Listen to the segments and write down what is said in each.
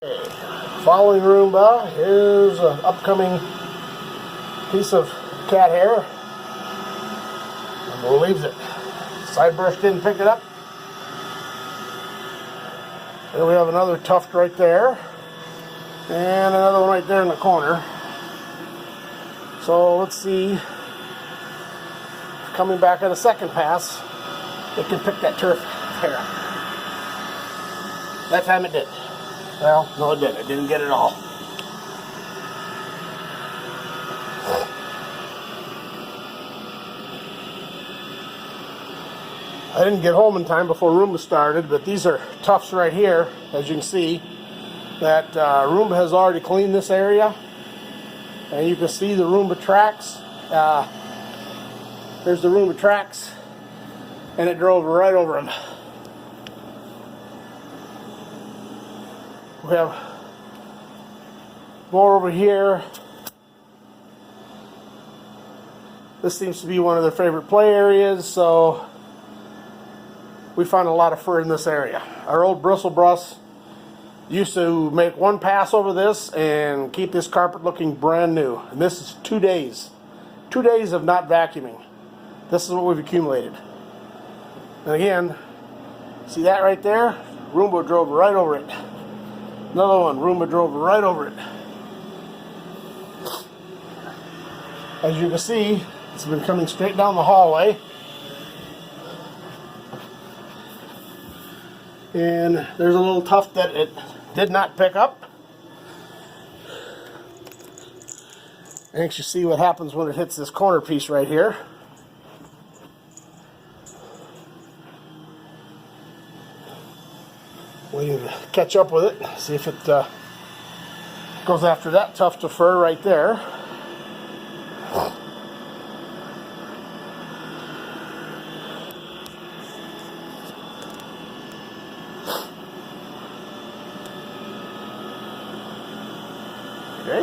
Following Roomba is an upcoming piece of cat hair, and we'll leave it. Side brush didn't pick it up. There we have another tuft right there, and another one right there in the corner. So let's see, coming back at a second pass, it can pick that turf hair. That time it did. Well, no it didn't. It didn't get it all. I didn't get home in time before Roomba started, but these are tufts right here, as you can see, that Roomba has already cleaned this area. And you can see the Roomba tracks. There's the Roomba tracks, and it drove right over them. We have more over here. This seems to be one of their favorite play areas, so we found a lot of fur in this area. Our old bristle brush used to make one pass over this and keep this carpet looking brand new. And this is 2 days. 2 days of not vacuuming. This is what we've accumulated. And again, see that right there? Roomba drove right over it. Another one, Roomba drove right over it. As you can see, it's been coming straight down the hallway. And there's a little tuft that it did not pick up. And you see what happens when it hits this corner piece right here. We need to catch up with it, see if it goes after that tuft of fur right there. Okay.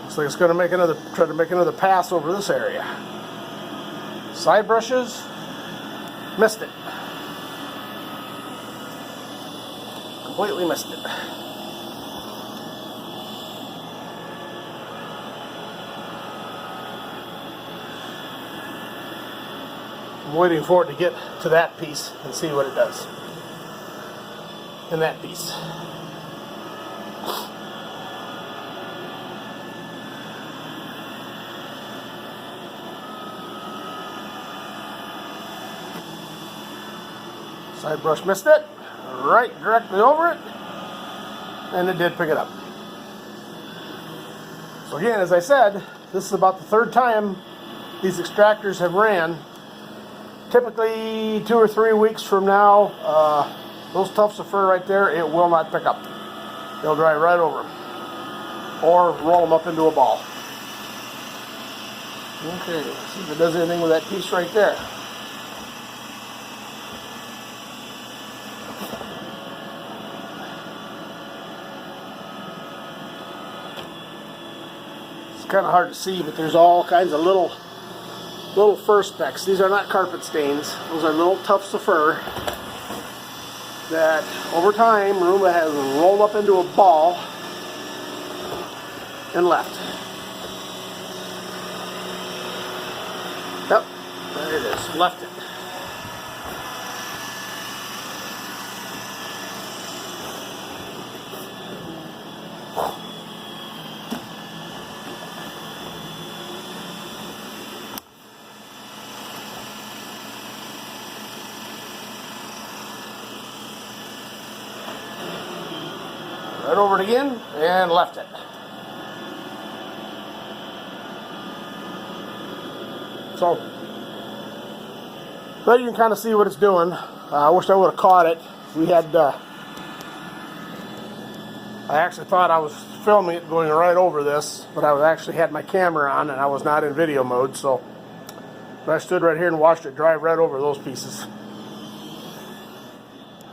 Looks like it's going to try to make another pass over this area. Side brushes. Missed it. Completely missed it. I'm waiting for it to get to that piece and see what it does. And that piece. Side brush missed it, right directly over it, and it did pick it up. So again, as I said, this is about the third time these extractors have ran. Typically 2 or 3 weeks from now, those tufts of fur right there, it will not pick up. They'll drive right over them, or roll them up into a ball. Okay, let's see if it does anything with that piece right there. Kind of hard to see, but there's all kinds of little fur specks. These are not carpet stains. Those are little tufts of fur that over time Roomba has rolled up into a ball and left. Yep, there it is. Left it. Right over it again, and left it. So, there you can kind of see what it's doing. I wish I would have caught it. We had, I actually thought I was filming it going right over this, but I actually had my camera on and I was not in video mode, so I stood right here and watched it drive right over those pieces.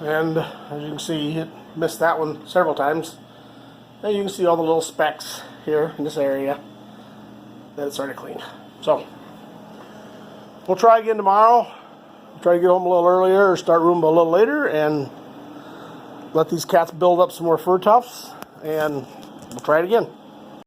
And as you can see, it missed that one several times. And you can see all the little specks here in this area that it started clean. So we'll try again tomorrow. try to get home a little earlier or start Roomba a little later and let these cats build up some more fur tufts, and we'll try it again.